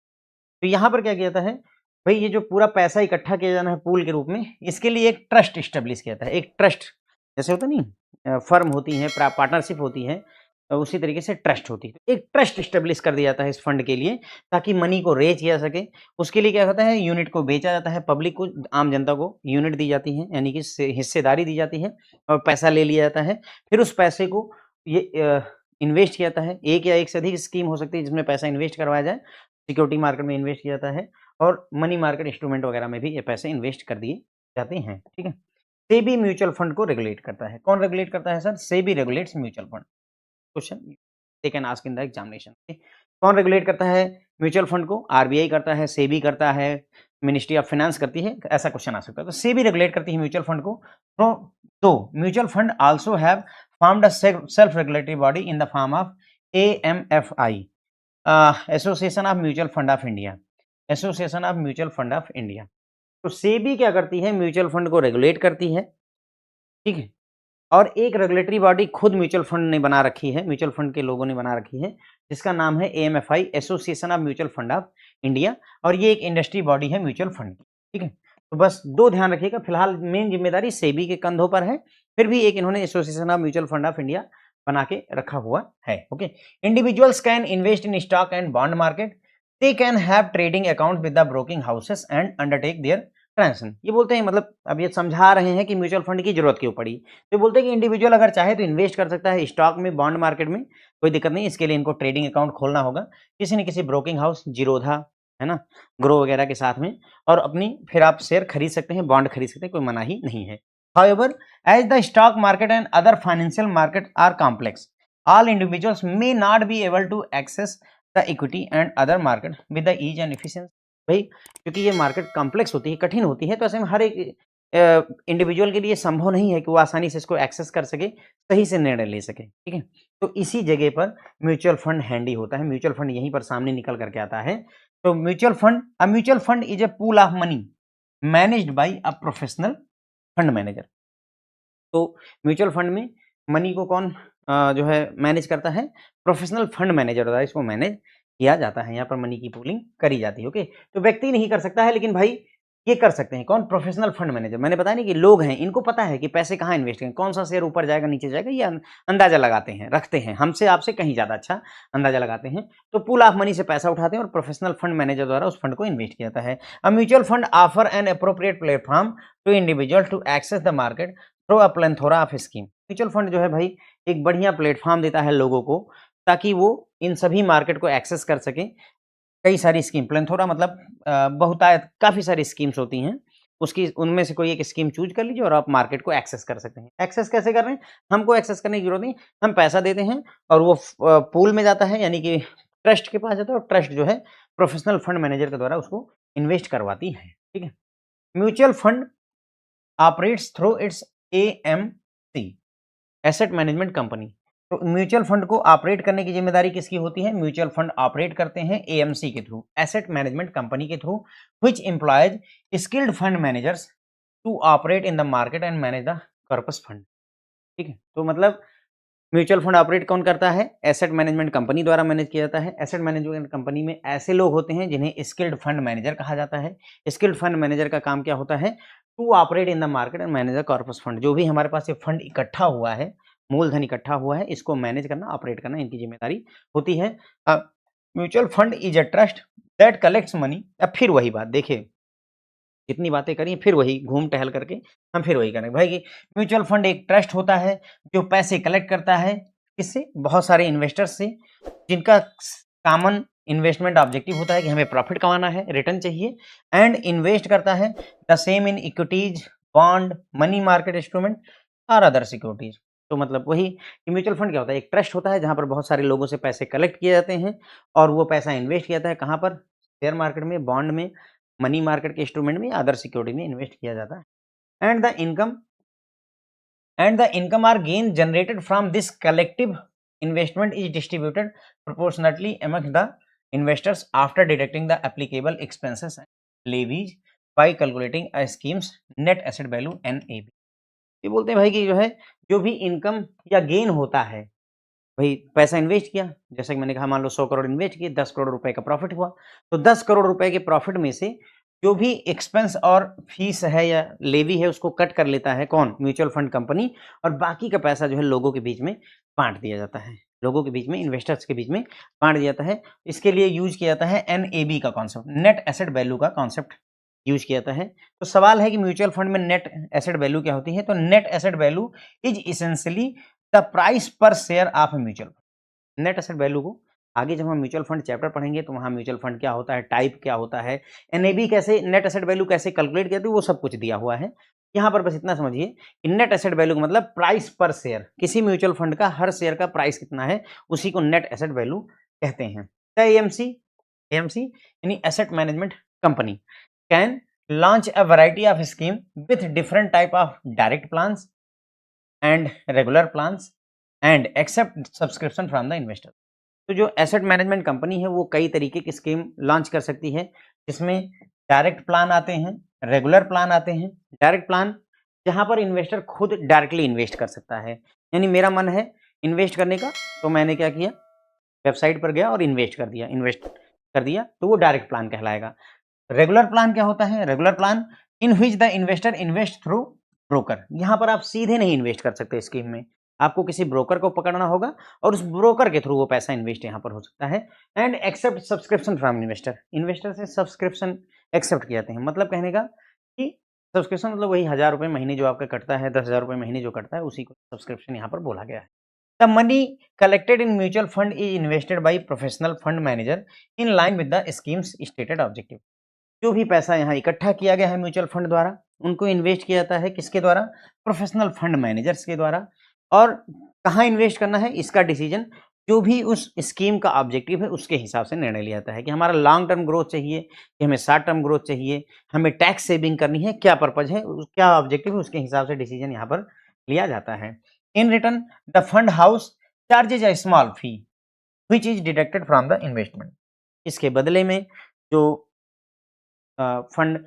तो यहाँ पर क्या किया जाता है, भाई ये जो पूरा पैसा इकट्ठा किया जाना है पूल के रूप में, इसके लिए एक ट्रस्ट इस्टेब्लिश किया जाता है। एक ट्रस्ट जैसे होता नहीं, फर्म होती है, पार्टनरशिप होती है, उसी तरीके से ट्रस्ट होती है। एक ट्रस्ट इस्टेब्लिश कर दिया जाता है इस फंड के लिए, ताकि मनी को रेज किया जा सके। उसके लिए क्या होता है, यूनिट को बेचा जाता है, पब्लिक को, आम जनता को यूनिट दी जाती है, यानी कि हिस्सेदारी दी जाती है, और पैसा ले लिया जाता है। फिर उस पैसे को ये इन्वेस्ट किया जाता है। एक या एक से अधिक स्कीम हो सकती है जिसमें पैसा इन्वेस्ट करवाया जाए। सिक्योरिटी मार्केट में इन्वेस्ट किया जाता है, और मनी मार्केट इंस्ट्रूमेंट वगैरह में भी ये पैसे इन्वेस्ट कर दिए जाते हैं, ठीक है। सेबी म्यूचुअल फंड को रेगुलेट करता है। कौन रेगुलेट करता है sir? SEBI regulates mutual fund. Question they can ask in the examination. कौन रेगुलेट करता है म्यूचुअल फंड को? आरबीआई करता है, सेबी करता है, मिनिस्ट्री ऑफ फाइनेंस करती है, ऐसा क्वेश्चन आ सकता है। तो सेबी रेगुलेट करती है म्यूचुअल फंड को। तो mutual fund also have formed a self regulatory body in the form of AMFI, association of mutual fund of India, association of mutual fund of India. तो सेबी क्या करती है, म्यूचुअल फंड को regulate करती है, ठीक है। और एक रेगुलेटरी बॉडी खुद म्यूचुअल फंड ने बना रखी है, म्यूचुअल फंड के लोगों ने बना रखी है, जिसका नाम है AMFI, association of mutual fund of India. और ये एक इंडस्ट्री बॉडी है म्यूचुअल फंड की, ठीक है। तो बस दो ध्यान रखिएगा, फिलहाल मेन जिम्मेदारी सेबी के कंधों पर है, फिर भी एक इन्होंने association of mutual fund of India बना के रखा हुआ है। Okay, individuals can invest in stock and bond market, they can have trading account with the broking houses and undertake their transaction. ये बोलते हैं, मतलब अब ये समझा रहे हैं कि म्यूचुअल फंड की जरूरत क्यों पड़ी। तो बोलते हैं कि इंडिविजुअल अगर चाहे तो इन्वेस्ट कर सकता है स्टॉक में, बॉन्ड मार्केट में, कोई दिक्कत नहीं। इसके लिए इनको ट्रेडिंग अकाउंट खोलना होगा किसी न किसी ब्रोकिंग हाउस, जीरोधा है ना, ग्रो वगैरह के साथ में, और अपनी फिर आप शेयर खरीद सकते हैं, बॉन्ड खरीद सकते हैं, कोई मनाही नहीं है। However, as the stock market and other financial markets are complex, all individuals may not be able to access the equity and other market with the ease and efficiency। भाई क्योंकि ये मार्केट कॉम्प्लेक्स होती है, कठिन होती है, तो ऐसे में हर एक इंडिविजुअल के लिए संभव नहीं है कि वो आसानी से इसको एक्सेस कर सके, सही से निर्णय ले सके, ठीक है। तो इसी जगह पर म्यूचुअल फंड हैंडी होता है, म्यूचुअल फंड यहीं पर सामने निकल करके आता है। तो mutual fund is A pool of money managed by a professional fund manager. तो म्यूचुअल फंड में मनी को कौन जो है मैनेज करता है, प्रोफेशनल फंड मैनेजर होता है, इसको मैनेज किया जाता है, यहाँ पर मनी की पूलिंग करी जाती है। ओके, तो व्यक्ति नहीं कर सकता है, लेकिन भाई ये कर सकते हैं कौन, प्रोफेशनल फंड मैनेजर। मैंने बताया नहीं कि लोग हैं, इनको पता है कि पैसे कहाँ इन्वेस्ट करें, कौन सा शेयर ऊपर जाएगा नीचे जाएगा, ये अंदाजा लगाते हैं, रखते हैं, हमसे आपसे कहीं ज्यादा अच्छा अंदाजा लगाते हैं। तो पूल ऑफ मनी से पैसा उठाते हैं और प्रोफेशनल फंड मैनेजर द्वारा उस फंड को इन्वेस्ट किया जाता है। A mutual fund offer an appropriate platform to individual to access the market through a plethora of scheme. Mutual fund जो है भाई एक बढ़िया प्लेटफॉर्म देता है लोगों को, ताकि वो इन सभी मार्केट को एक्सेस कर सके। कई सारी स्कीम, प्लेथोरा मतलब बहुतायत, काफी सारी स्कीम्स होती हैं, उसकी उनमें से कोई एक स्कीम चूज कर लीजिए और आप मार्केट को एक्सेस कर सकते हैं। एक्सेस कैसे कर रहे हैं, हमको एक्सेस करने की जरूरत नहीं, हम पैसा देते हैं और वो पूल में जाता है, यानी कि ट्रस्ट के पास जाता है, और ट्रस्ट जो है प्रोफेशनल फंड मैनेजर के द्वारा उसको इन्वेस्ट करवाती है, ठीक है। Mutual fund operates through it's AMC, asset management company. तो म्यूचुअल फंड को ऑपरेट करने की जिम्मेदारी किसकी होती है, म्यूचुअल फंड ऑपरेट करते हैं एएमसी के थ्रू, एसेट मैनेजमेंट कंपनी के through, which employs skilled fund managers to operate in the market and manage the corpus fund, ठीक है। तो मतलब म्यूचुअल फंड ऑपरेट कौन करता है, एसेट मैनेजमेंट कंपनी द्वारा मैनेज किया जाता है। एसेट मैनेजमेंट कंपनी में ऐसे लोग होते हैं जिन्हें स्किल्ड फंड मैनेजर कहा जाता है। स्किल्ड फंड मैनेजर का काम क्या होता है, to operate in the market and manage the corpus fund. जो भी हमारे पास ये फंड इकट्ठा हुआ है, मूलधन इकट्ठा हुआ है, इसको मैनेज करना, ऑपरेट करना इनकी जिम्मेदारी होती है। Mutual fund is a trust that collects money. अब फिर वही बात देखिए, जितनी बातें करी फिर वही घूम टहल करके हम फिर वही करेंगे भाई कि म्यूचुअल फंड एक ट्रस्ट होता है जो पैसे कलेक्ट करता है, किससे, बहुत सारे इन्वेस्टर्स से, जिनका कॉमन इन्वेस्टमेंट ऑब्जेक्टिव होता है कि हमें प्रॉफिट कमाना है, रिटर्न चाहिए, एंड इन्वेस्ट करता है the same in equities, bond, money market instrument और अदर सिक्योरिटीज। तो मतलब वही कि म्यूचुअल फंड क्या होता है, एक ट्रस्ट होता है जहां पर बहुत सारे लोगों से पैसे कलेक्ट किए जाते हैं और वो पैसा इन्वेस्ट किया जाता है कहाँ पर, शेयर मार्केट में, बॉन्ड में, मनी मार्केट के इंस्ट्रूमेंट में, अदर सिक्योरिटी में इन्वेस्ट किया जाता है। And the income or gain generated from this collective investment is distributed proportionately among the investors after deducting the applicable expenses and levies by calculating a scheme's net asset value NAV. ये बोलते हैं भाई कि जो है, जो भी income या गेन होता है, भाई पैसा इन्वेस्ट किया, जैसे कि मैंने कहा मान लो 100 करोड़ इन्वेस्ट किए, 10 करोड़ रुपए का प्रॉफिट हुआ, तो 10 करोड़ रुपए के प्रॉफिट में से जो भी एक्सपेंस और फीस है या लेवी है उसको कट कर लेता है कौन, म्यूचुअल फंड कंपनी, और बाकी का पैसा जो है लोगों के बीच में बांट दिया जाता है, लोगों के बीच में, इन्वेस्टर्स के बीच में बांट दिया जाता है। इसके लिए यूज किया जाता है एनएबी का कॉन्सेप्ट, नेट एसेट वैल्यू का कॉन्सेप्ट यूज किया जाता है। तो सवाल है कि म्यूचुअल फंड में नेट एसेट वैल्यू क्या होती है, तो net asset value is essentially the price per share of mutual. Net asset value को आगे जब हम म्यूचुअल फंड चैप्टर पढ़ेंगे तो वहां म्यूचुअल फंड क्या होता है, टाइप क्या होता है, एनएबी कैसे, नेट एसेट वैल्यू कैसे कैलकुलेट किया, तो वो सब कुछ दिया हुआ है। यहाँ पर बस इतना समझिए कि नेट एसेट वैल्यू का मतलब प्राइस पर शेयर, किसी म्यूचुअल फंड का हर शेयर का प्राइस कितना है उसी को नेट एसेट वैल्यू कहते हैं। एएमसी, एएमसी यानी asset management company can launch a variety of scheme with different type of direct plans and regular plans and accept subscription from the investor. तो जो एसेट मैनेजमेंट कंपनी है वो कई तरीके की स्कीम लॉन्च कर सकती है, जिसमें डायरेक्ट प्लान आते हैं, रेगुलर प्लान आते हैं। डायरेक्ट प्लान जहां पर इन्वेस्टर खुद डायरेक्टली इन्वेस्ट कर सकता है, यानी मेरा मन है इन्वेस्ट करने का, तो मैंने क्या किया, वेबसाइट पर गया और इन्वेस्ट कर दिया, तो वो डायरेक्ट प्लान कहलाएगा। रेगुलर प्लान क्या होता है? Regular plan in which the investor invest through broker. यहाँ पर आप सीधे नहीं इन्वेस्ट कर सकते स्कीम में, आपको किसी ब्रोकर को पकड़ना होगा और उस ब्रोकर के थ्रू वो पैसा इन्वेस्ट यहाँ पर हो सकता है। And accept subscription from investor, investor से सब्सक्रिप्शन एक्सेप्ट किए जाते हैं। मतलब कहने का कि सब्सक्रिप्शन मतलब वही 1000 रुपये महीने जो आपका कटता है, 10,000 रुपये महीने जो कटता है, उसी को सब्सक्रिप्शन यहाँ पर बोला गया है। The money collected in mutual fund is invested by professional fund manager in line with the schemes stated objective. जो भी पैसा यहाँ इकट्ठा किया गया है म्यूचुअल फंड द्वारा, उनको इन्वेस्ट किया जाता है किसके द्वारा? प्रोफेशनल फंड मैनेजर्स के द्वारा। और कहाँ इन्वेस्ट करना है, इसका डिसीजन जो भी उस स्कीम का ऑब्जेक्टिव है उसके हिसाब से निर्णय लिया जाता है कि हमारा लॉन्ग टर्म ग्रोथ चाहिए कि हमें शॉर्ट टर्म ग्रोथ चाहिए, हमें टैक्स सेविंग करनी है, क्या पर्पज है, क्या ऑब्जेक्टिव है, उसके हिसाब से डिसीजन यहाँ पर लिया जाता है। In return the fund house charges a small fee which is deducted from the investment. इसके बदले में जो फंड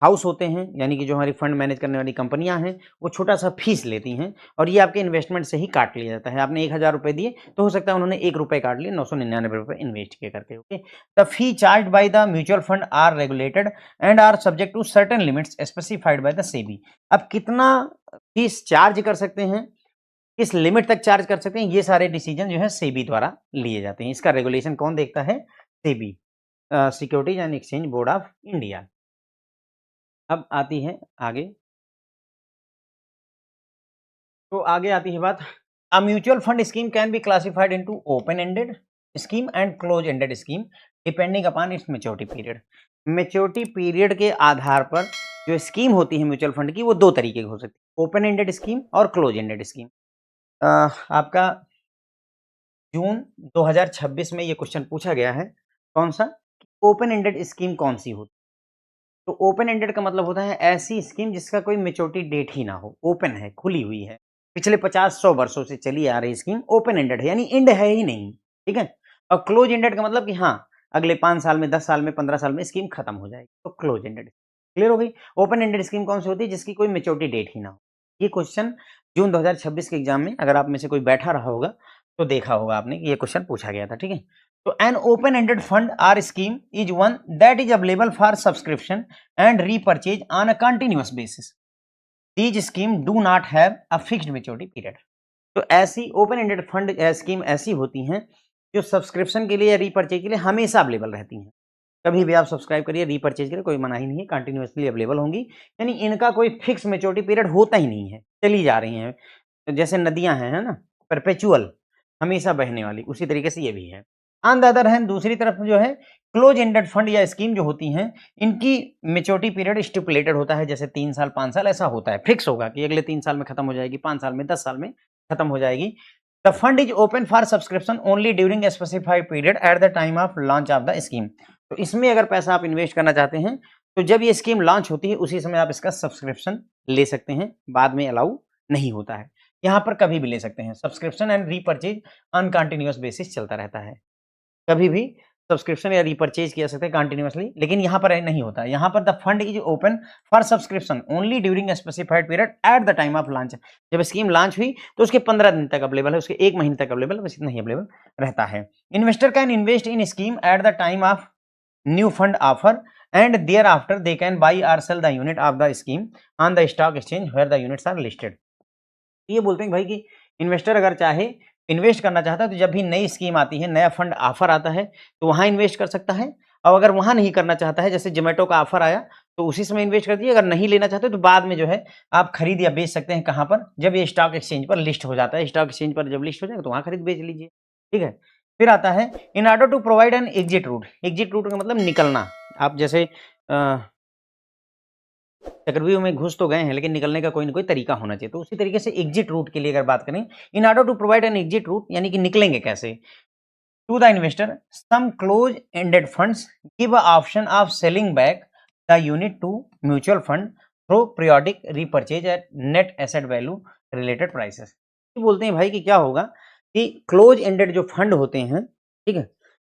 हाउस होते हैं, यानी कि जो हमारी फंड मैनेज करने वाली कंपनियां हैं, वो छोटा सा फीस लेती हैं और ये आपके इन्वेस्टमेंट से ही काट लिया जाता है। आपने 1000 रुपये दिए तो हो सकता है उन्होंने 1 रुपये काट लिए, 999 रुपये इन्वेस्ट किए करके। Okay, the fee charge by the mutual fund are regulated and are subject to certain limits specified by the SEBI. अब कितना फीस चार्ज कर सकते हैं, किस लिमिट तक चार्ज कर सकते हैं, ये सारे डिसीजन जो है सेबी द्वारा लिए जाते हैं। इसका रेगुलेशन कौन देखता है? SEBI, securities and exchange board of India. अब आती है आगे, तो आगे आती है बात, अ mutual fund scheme can be classified into open ended scheme and close ended scheme depending upon its maturity period. Maturity period के आधार पर जो स्कीम होती है म्यूचुअल फंड की, वो दो तरीके की हो सकती है, ओपन एंडेड स्कीम और क्लोज एंडेड स्कीम। आपका जून 2026 में ये क्वेश्चन पूछा गया है, कौन सा? ओपन एंडेड स्कीम कौन सी होती है? तो ओपन एंडेड का मतलब होता है ऐसी स्कीम जिसका कोई मैच्योरिटी डेट ही ना हो, ओपन है, खुली हुई है, पिछले 50-100 वर्षों से चली आ रही स्कीम ओपन एंडेड है, यानी एंड है ही नहीं। ठीक है। और क्लोज एंडेड का मतलब कि हाँ, अगले 5 साल में, 10 साल में, 15 साल में स्कीम खत्म हो जाएगी, तो क्लोज एंडेड। क्लियर हो गई? ओपन एंडेड स्कीम कौन सी होती है? जिसकी कोई मैच्योरिटी डेट ही ना हो। ये क्वेश्चन जून 2026 के एग्जाम में अगर आप में से कोई बैठा रहा होगा तो देखा होगा आपने कि ये क्वेश्चन पूछा गया था। ठीक है। तो an open ended fund or scheme is one that is available for subscription and repurchase on a continuous basis. These scheme do not have a fixed maturity period. तो ऐसी ओपन एंडेड फंड स्कीम ऐसी होती हैं जो subscription के लिए या repurchase के लिए हमेशा अवेलेबल रहती हैं। कभी भी आप सब्सक्राइब करिए, रीपर्चेज करिए, कोई मनाही नहीं है, कंटिन्यूसली अवेलेबल होंगी, यानी इनका कोई फिक्स मेच्योरिटी पीरियड होता ही नहीं है, चली जा रही हैं। तो जैसे नदियां हैं, है ना, परपेचुअल, हमेशा बहने वाली, उसी तरीके से ये भी है। ऑन द अदर हैंड, दूसरी तरफ जो है क्लोज एंडेड फंड या स्कीम जो होती हैं, इनकी मेच्योरिटी पीरियड स्टिपुलेटेड होता है, जैसे 3 साल 5 साल ऐसा होता है, फिक्स होगा कि अगले 3 साल में खत्म हो जाएगी, 5 साल में, 10 साल में खत्म हो जाएगी। The fund is open for subscription only during a specified period eight the time of launch of the scheme. तो इसमें अगर पैसा आप इन्वेस्ट करना चाहते हैं तो जब ये स्कीम लॉन्च होती है उसी समय आप इसका सब्सक्रिप्शन ले सकते हैं, बाद में अलाउ नहीं होता है। यहाँ पर कभी भी ले सकते हैं, subscription and repurchase on continuous basis चलता रहता है, कभी भी सब्सक्रिप्शन या रीपर्चेज किया सकते हैं कंटिन्यूअसली, लेकिन यहाँ पर नहीं होता। यहाँ पर the fund is open for subscription only during specified period eight the time of launch. जब स्कीम लॉन्च हुई तो उसके 15 दिन तक अवेलेबल है, उसके 1 महीने तक अवेलेबल, बस इतना ही अवेलेबल रहता है। Investor can invest in scheme at the time of new fund offer and thereafter they can buy or sell the unit of the scheme on the stock exchange where the units are listed. ये बोलते हैं भाई कि investor अगर चाहे invest करना चाहता है तो जब भी नई स्कीम आती है, नया फंड ऑफर आता है, तो वहां इन्वेस्ट कर सकता है। और अगर वहां नहीं करना चाहता है, जैसे जोमेटो का ऑफर आया तो उसी समय इन्वेस्ट कर दीजिए, अगर नहीं लेना चाहते तो बाद में जो है आप खरीद या बेच सकते हैं, कहां पर? जब ये स्टॉक एक्सचेंज पर लिस्ट हो जाता है, स्टॉक एक्सचेंज पर जब लिस्ट हो जाएगा तो वहां खरीद बेच लीजिए। ठीक है। फिर आता है in order to provide an exit route. Exit route का मतलब निकलना। आप जैसे चक्रव्यूह में घुस तो गए हैं, लेकिन निकलने का कोई ना कोई तरीका होना चाहिए, तो उसी तरीके से एग्जिट रूट के लिए अगर बात करें, in order to provide an exit route, यानी कि निकलेंगे कैसे? To the investor some close ended funds give a option of selling back the unit to mutual fund through periodic repurchase at net asset value related prices. बोलते हैं भाई कि क्या होगा कि क्लोज एंडेड जो फंड होते हैं ठीक है?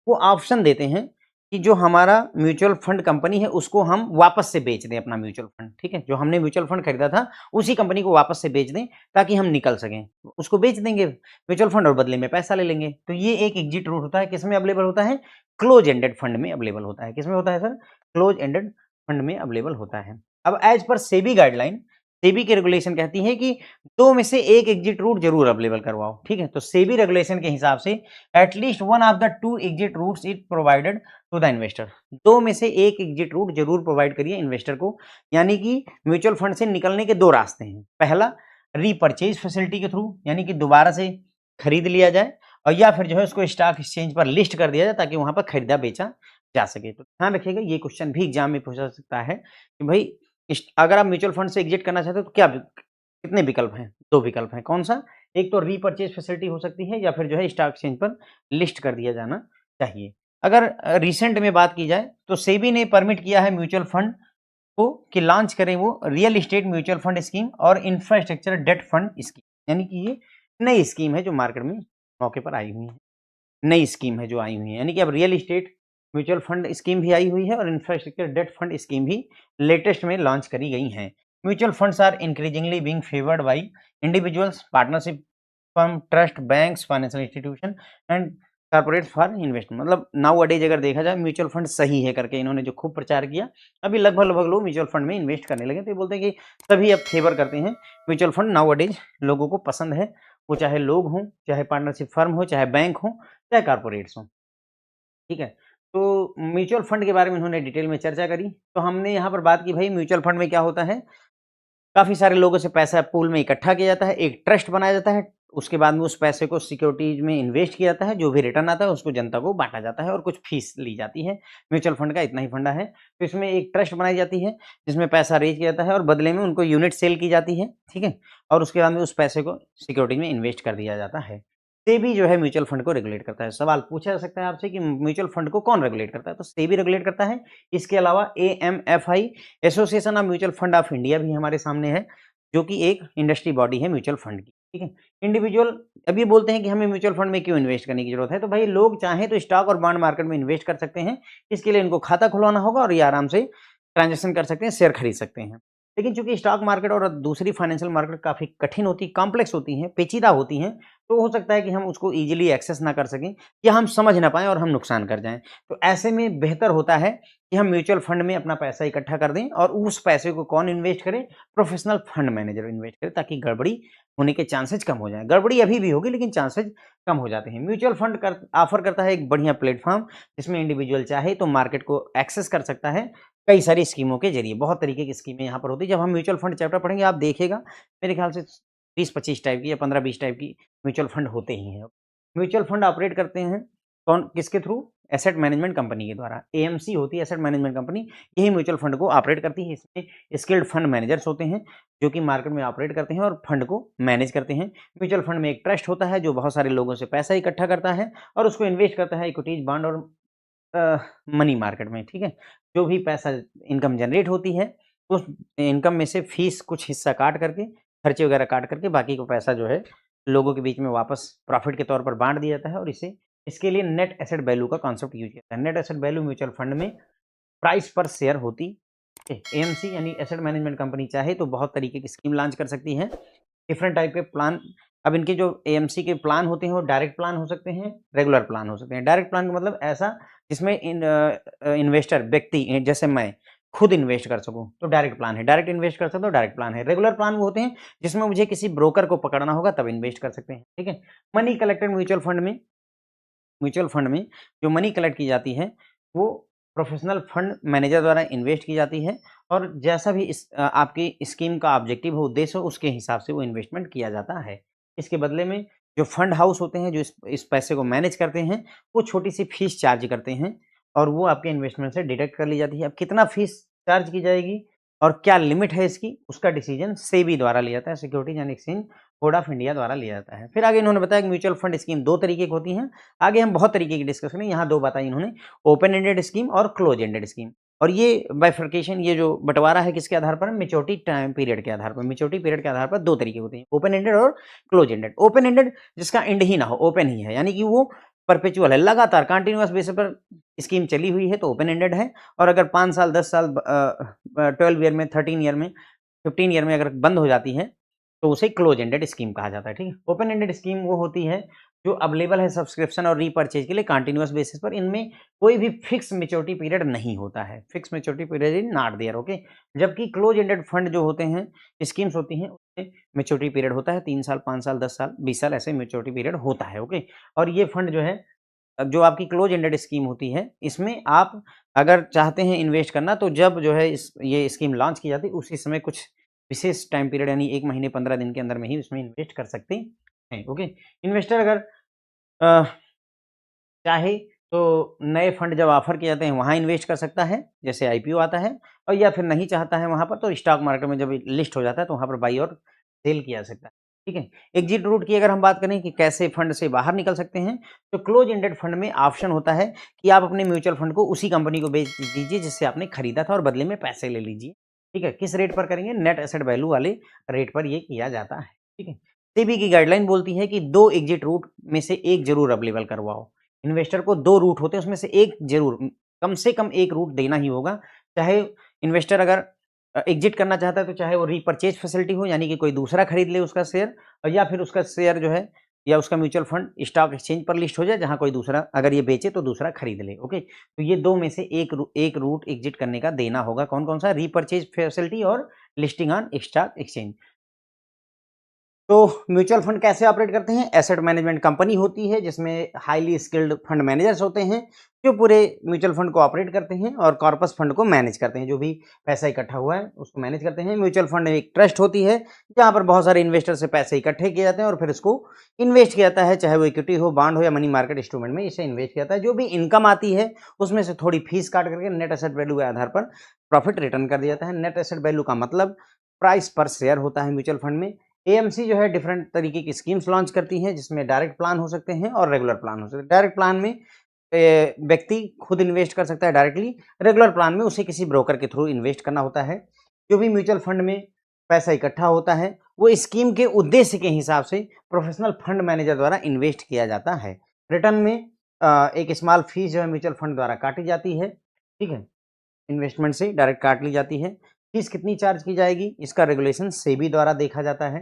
वो ऑप्शन देते हैं कि जो हमारा म्यूचुअल फंड कंपनी है उसको हम वापस से बेच दें अपना म्यूचुअल फंड, ठीक है? जो हमने म्यूचुअल फंड खरीदा था उसी कंपनी को वापस से बेच दें ताकि हम निकल सकें। उसको बेच देंगे म्यूचुअल फंड और बदले में पैसा ले लेंगे। तो ये एक एग्ज़िट रूट होता है, किसमें अवेलेबल होता है? क्लोज़ एंडेड फंड में अवेलेबल होता है। किसमें होता है सर? क्लोज़ एंडेड फंड में अवेलेबल होता है। अब as per SEBI guideline, SEBI की रेगुलेशन कहती है कि 2 में से 1 एग्ज़िट रूट ज़रूर अवेलेबल करवाओ, ठीक है? तो सेबी रेगुलेशन के हिसाब से at least one of the 2 exit routes is provided to the investor. 2 में से 1 एग्ज़िट रूट ज़रूर प्रोवाइड करिए इन्वेस्टर को, यानी कि म्यूचुअल फंड से निकलने के 2 रास्ते हैं। पहला, रीपर्चेज़ फैसिलिटी के थ्रू, यानी कि दोबारा से खरीद लिया जाए, और या फिर जो है उसको स्टॉक एक्सचेंज पर लिस्ट कर दिया जाए ताकि वहाँ पर खरीदा-बेचा जा सके। तो ध्यान रखिएगा, ये क्वेश्चन भी एग्ज़ाम में पूछा जा सकता है कि भई अगर आप म्यूचुअल फंड से एग्ज़िट करना चाहते हो तो क्या कितने विकल्प हैं? 2 विकल्प हैं। कौन-सा? एक तो रीपर्चेज़ फैसिलिटी हो सकती है, या फिर जो है स्टॉक एक्सचेंज पर लिस्ट कर दिया जाना चाहिए। अगर रिसेंट में बात की जाए तो सेबी ने परमिट किया है म्यूचुअल फंड को कि लॉन्च करें वो real estate mutual fund scheme और इंफ्रास्ट्रक्चर डेट फंड स्कीम, यानी कि ये नई स्कीम है जो मार्केट में मौके पर आई हुई है। नई स्कीम है जो आई हुई है, यानी कि अब real estate mutual fund scheme भी आई हुई है और इंफ्रास्ट्रक्चर डेट फंड स्कीम भी लेटेस्ट में लॉन्च करी गई हैं। Mutual funds are increasingly being favoured by individuals, partnership firm, trust, banks, financial institution and corporates for investment. मतलब नाउ अडेज अगर देखा जाए म्यूचुअल फंड सही है करके इन्होंने जो खूब प्रचार किया, अभी लगभग लोग म्यूचुअल फंड में इन्वेस्ट करने लगे। तो ये बोलते हैं कि सभी अब फेवर करते हैं म्यूचुअल फंड, नाउ अडेज लोगों को पसंद है, वो चाहे लोग हों, चाहे पार्टनरशिप फर्म हो, चाहे बैंक हो, चाहे कॉर्पोरेट्स हों, ठीक है? तो म्यूचुअल फंड के बारे में उन्होंने डिटेल में चर्चा करी। तो हमने यहाँ पर बात की भाई म्यूचुअल फंड में क्या होता है, काफ़ी सारे लोगों से पैसा पूल में इकट्ठा किया जाता है, एक ट्रस्ट बनाया जाता है, उसके बाद में उस पैसे को सिक्योरिटीज़ में इन्वेस्ट किया जाता है, जो भी रिटर्न आता है उसको जनता को बाँटा जाता है और कुछ फीस ली जाती है। म्यूचुअल फंड का इतना ही फंडा है। तो इसमें एक ट्रस्ट बनाई जाती है, जिसमें पैसा रेज़ किया जाता है और बदले में उनको यूनिट सेल की जाती है, ठीक है? और उसके बाद में उस पैसे को सिक्योरिटी में इन्वेस्ट कर दिया जाता है। सेबी जो है म्यूचुअल फंड को रेगुलेट करता है। सवाल पूछा जा सकता है आपसे कि म्यूचुअल फंड को कौन रेगुलेट करता है? तो सेबी रेगुलेट करता है। इसके अलावा AMFI, association of mutual fund of India भी हमारे सामने है, जो कि एक इंडस्ट्री बॉडी है म्यूचुअल फंड की, ठीक है? इंडिविजुअल, अब ये बोलते हैं कि हमें म्यूचुअल फंड में क्यों इन्वेस्ट करने की ज़रूरत है? तो भाई लोग चाहें तो स्टॉक और बॉन्ड मार्केट में इन्वेस्ट कर सकते हैं। इसके लिए इनको खाता खुलवाना होगा और ये आराम से ट्रांज़ैक्शन कर सकते हैं, शेयर खरीद सकते हैं। लेकिन चूँकि स्टॉक मार्केट और दूसरी फाइनेंशियल मार्केट काफ़ी कठिन होती, कॉम्प्लेक्स होती हैं, पेचीदा होती हैं, तो हो सकता है कि हम उसको ईज़िली एक्सेस ना कर सकें या हम समझ ना पाएँ और हम नुकसान कर जाएँ। तो ऐसे में बेहतर होता है कि हम म्यूचुअल फंड में अपना पैसा इकट्ठा कर दें और उस पैसे को कौन इन्वेस्ट करे? प्रोफेशनल फंड मैनेजर इन्वेस्ट करे, ताकि गड़बड़ी होने के चांसेस कम हो जाएँ। गड़बड़ी अभी भी होगी लेकिन चांसेस कम हो जाते हैं। म्यूचुअल फंड ऑफ़र करता है एक बढ़िया प्लेटफ़ॉर्म, जिसमें इंडिविजुअल चाहे तो मार्केट को एक्सेस कर सकता है कई सारी स्कीमों के ज़रिए। बहुत तरीके की स्कीमें यहाँ पर होती हैं। जब हम म्यूचुअल फंड चैप्टर पढ़ेंगे आप देखिएगा, मेरे ख़्याल से 20-25 टाइप की या 15-20 टाइप की म्यूचुअल फंड होते ही हैं। म्यूचुअल फंड ऑपरेट करते हैं कौन, किसके थ्रू? एसेट मैनेजमेंट कंपनी के द्वारा। एएमसी होती है एसेट मैनेजमेंट कंपनी, यही म्यूचुअल फंड को ऑपरेट करती है। इसमें स्किल्ड फंड मैनेजर्स होते हैं, जो कि मार्केट में ऑपरेट करते हैं और फंड को मैनेज करते हैं। म्यूचुअल फंड में एक ट्रस्ट होता है, जो बहुत सारे लोगों से पैसा इकट्ठा करता है और उसको इन्वेस्ट करता है इक्विटीज़, बॉन्ड और मनी मार्केट में, ठीक है? जो भी पैसा इनकम जनरेट होती है, उस इनकम में से फीस कुछ हिस्सा काट करके, खर्चे वगैरह काट करके बाकी का पैसा जो है लोगों के बीच में वापस प्रॉफिट के तौर पर बाँट दिया जाता है और इसके लिए नेट एसेट वैल्यू का कॉन्सेप्ट यूज़ किया जाता है। Net asset value mutual fund में प्राइस पर शेयर होती है। एएमसी यानी एसेट मैनेजमेंट कंपनी चाहे तो बहुत तरीके की स्कीम लॉन्च कर सकती है। डिफरेंट टाइप के प्लान, अब इनके जो एएमसी के प्लान होते हैं वो डायरेक्ट प्लान हो सकते हैं, रेगुलर प्लान हो सकते हैं। डायरेक्ट प्लान का मतलब ऐसा जिसमें इन्वेस्टर व्यक्ति जैसे मैं खुद इन्वेस्ट कर सकूँ, तो डायरेक्ट प्लान है। डायरेक्ट इन्वेस्ट कर सकते हो, डायरेक्ट प्लान है। रेगुलर प्लान वो होते हैं जिसमें मुझे किसी ब्रोकर को पकड़ना होगा तब इन्वेस्ट कर सकते हैं, ठीक है? मनी कलेक्टेड म्यूचुअल फंड में जो मनी कलेक्ट की जाती है, वो प्रोफेशनल फंड मैनेजर द्वारा इन्वेस्ट की जाती है और जैसा भी आपकी स्कीम का ऑब्जेक्टिव हो, उद्देश्य हो, उसके हिसाब से वो इन्वेस्टमेंट किया जाता है। इसके बदले में जो फंड हाउस होते हैं, जो इस पैसे को मैनेज करते हैं, वो छोटी-सी फीस चार्ज करते हैं और वो आपके इन्वेस्टमेंट से डिडक्ट कर ली जाती है। अब कितना फीस चार्ज की जाएगी और क्या लिमिट है इसकी, उसका डिसीजन सेबी द्वारा लिया जाता है, securities and exchange board of India द्वारा लिया जाता है। फिर आगे इन्होंने बताया कि म्यूचुअल फंड स्कीम 2 तरीके की होती हैं। आगे हम बहुत तरीके की डिस्कस करेंगे, यहाँ 2 बताई इन्होंने, ओपन एंडेड स्कीम और क्लोज एंडेड स्कीम। और ये बाइफरकेशन, ये जो बँटवारा है किसके आधार पर? मैच्योरिटी टाइम पीरियड के आधार पर। मैच्योरिटी पीरियड के आधार पर 2 तरीके होते हैं, ओपन एंडेड और क्लोज एंडेड। ओपन एंडेड जिसका एंड ही ना हो, ओपन ही है, यानी कि वो परपेचुअल है, लगातार कंटिन्यूअस बेसिस पर स्कीम चली हुई है तो ओपन एंडेड है। और अगर 5 साल, 10 साल, 12 ईयर में, 13 ईयर में, 15 ईयर में अगर बंद हो जाती है तो उसे क्लोज एंडेड स्कीम कहा जाता है, ठीक है। ओपन एंडेड स्कीम वो होती है जो अवेलेबल है सब्सक्रिप्शन और रीपर्चेज के लिए कंटिन्यूअस बेसिस पर। इनमें कोई भी फिक्स मैच्योरिटी पीरियड नहीं होता है, fix maturity period is not there, okay. जबकि क्लोज एंडेड फंड जो होते हैं, स्कीम्स होती हैं, उसमें मैच्योरिटी पीरियड होता है 3 साल, 5 साल, 10 साल, 20 साल, ऐसे मैच्योरिटी पीरियड होता है, ओके। और ये फंड जो है, जो आपकी क्लोज एंडेड स्कीम होती है, इसमें आप अगर चाहते हैं इन्वेस्ट करना तो जब जो है ये स्कीम लॉन्च की जाती है उसी समय कुछ विशेष टाइम पीरियड यानी 1 महीने 15 दिन के अंदर में ही उसमें इन्वेस्ट कर सकते हैं, ओके। इन्वेस्टर अगर अ, चाहे तो नए फंड जब ऑफर किए जाते हैं वहाँ इन्वेस्ट कर सकता है, जैसे आईपीओ आता है, और या फिर नहीं चाहता है वहाँ पर तो स्टॉक मार्केट में जब लिस्ट हो जाता है तो वहाँ पर बाई और सेल किया जा सकता है, ठीक है। एग्जिट रूट की अगर हम बात करें कि कैसे फंड से बाहर निकल सकते हैं, तो क्लोज एंडेड फंड में ऑप्शन होता है कि आप अपने म्यूचुअल फंड को उसी कंपनी को बेच दीजिए जिससे आपने खरीदा था और बदले में पैसे ले लीजिए, ठीक है। किस रेट पर करेंगे? नेट एसेट वैल्यू वाले रेट पर ये किया जाता है, ठीक है। सेबी की गाइडलाइन बोलती है कि 2 एग्जिट रूट में से एक जरूर अवेलेबल करवाओ। इन्वेस्टर को 2 रूट होते हैं, उसमें से एक ज़रूर कम से कम 1 रूट देना ही होगा। चाहे इन्वेस्टर अगर एग्ज़िट करना चाहता है तो चाहे वो रीपर्चेज़ फैसिलिटी हो, यानी कि कोई दूसरा खरीद ले उसका शेयर, या फिर उसका शेयर जो है या उसका म्यूचुअल फंड स्टॉक एक्सचेंज पर लिस्ट हो जाए जहाँ कोई दूसरा अगर ये बेचे तो दूसरा खरीद ले, ओके। तो ये 2 में से एक रूट एग्ज़िट करने का देना होगा। कौन-कौन सा? रीपर्चेज़ फैसिलिटी और लिस्टिंग ऑन स्टॉक एक्सचेंज। तो म्यूचुअल फंड कैसे ऑपरेट करते हैं? एसेट मैनेजमेंट कंपनी होती है जिसमें हाईली स्किल्ड फंड मैनेजर्स होते हैं जो पूरे म्यूचुअल फंड को ऑपरेट करते हैं और कॉर्पस फंड को मैनेज करते हैं। जो भी पैसा इकट्ठा हुआ है उसको मैनेज करते हैं। म्यूचुअल फंड एक ट्रस्ट होती है जहाँ पर बहुत सारे इन्वेस्टर से पैसे इकट्ठे किए जाते हैं और फिर इसको इन्वेस्ट किया जाता है, चाहे वो इक्विटी हो, बॉन्ड हो या मनी मार्केट इंस्ट्रूमेंट में इसे इन्वेस्ट किया जाता है। जो भी इनकम आती है उसमें से थोड़ी फीस काट करके नेट एसेट वैल्यू के आधार पर प्रॉफिट रिटर्न कर दिया जाता है। नेट एसेट वैल्यू का मतलब प्राइस पर शेयर होता है म्यूचुअल फंड में। एएमसी जो है डिफरेंट तरीके की स्कीम्स लॉन्च करती हैं जिसमें डायरेक्ट प्लान हो सकते हैं और रेगुलर प्लान हो सकते हैं। डायरेक्ट प्लान में व्यक्ति खुद इन्वेस्ट कर सकता है डायरेक्टली, रेगुलर प्लान में उसे किसी ब्रोकर के थ्रू इन्वेस्ट करना होता है। जो भी म्यूचुअल फंड में पैसा इकट्ठा होता है वो स्कीम के उद्देश्य के हिसाब से प्रोफेशनल फंड मैनेजर द्वारा इन्वेस्ट किया जाता है। रिटर्न में एक स्मॉल फीस जो है म्यूचुअल फंड द्वारा काटी जाती है, ठीक है। इन्वेस्टमेंट से डायरेक्ट काट ली जाती है। फीस कितनी चार्ज की जाएगी इसका रेगुलेशन सेबी द्वारा देखा जाता है।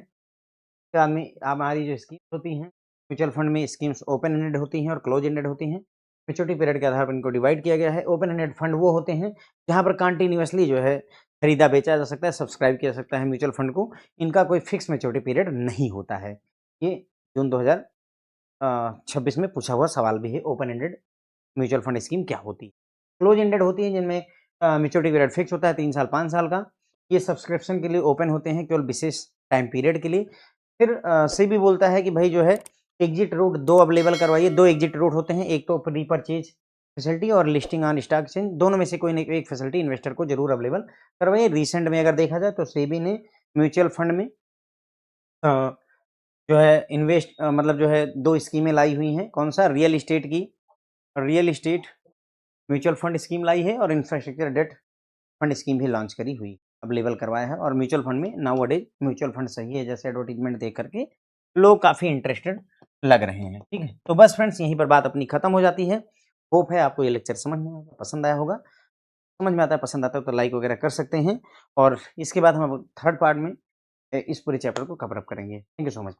क्या में हमारी जो स्कीम्स होती हैं, म्यूचुअल फंड में स्कीम्स ओपन एंडेड होती हैं और क्लोज एंडेड होती हैं। मैच्योरिटी पीरियड के आधार पर इनको डिवाइड किया गया है। ओपन एंडेड फंड वो होते हैं जहाँ पर कंटिन्यूअसली जो है खरीदा बेचा जा सकता है, सब्सक्राइब किया जा सकता है म्यूचुअल फंड को। इनका कोई फिक्स मैच्योरिटी पीरियड नहीं होता है। ये जून 2026 में पूछा हुआ सवाल भी है, open ended mutual fund scheme क्या होती है। क्लोज एंडेड होती है जिनमें मैच्योरिटी पीरियड फिक्स होता है 3 साल, 5 साल का। ये सब्सक्रिप्शन के लिए ओपन होते हैं केवल विशेष टाइम पीरियड के लिए। फिर सेबी बोलता है कि भाई जो है एग्जिट रूट 2 अवेलेबल करवाइए। 2 एग्जिट रूट होते हैं, एक तो रीपर्चेज फैसिलिटी और लिस्टिंग ऑन स्टॉक एक्सचेंज। दोनों में से कोई न एक फैसिलिटी इन्वेस्टर को जरूर अवेलेबल करवाइए। रिसेंट में अगर देखा जाए तो सेबी ने म्यूचुअल फंड में अ, जो है मतलब जो है 2 स्कीमें लाई हुई हैं। कौन सा? Real estate mutual fund scheme लाई है और इंफ्रास्ट्रक्चर डेट फंड स्कीम भी लॉन्च करी हुई, अवेलेबल करवाया है। और म्यूचुअल फंड में नाउ अडेज म्यूचुअल फंड सही है जैसे एडवर्टीजमेंट देख करके लोग काफ़ी इंटरेस्टेड लग रहे हैं, ठीक है। तो बस फ्रेंड्स यहीं पर बात अपनी खत्म हो जाती है। होप है आपको ये लेक्चर समझ में आया, पसंद आया होगा। समझ में आता है, पसंद आता है तो लाइक वगैरह कर सकते हैं। और इसके बाद हम अब थर्ड पार्ट में इस पूरे चैप्टर को कवर अप करेंगे। Thank you so much.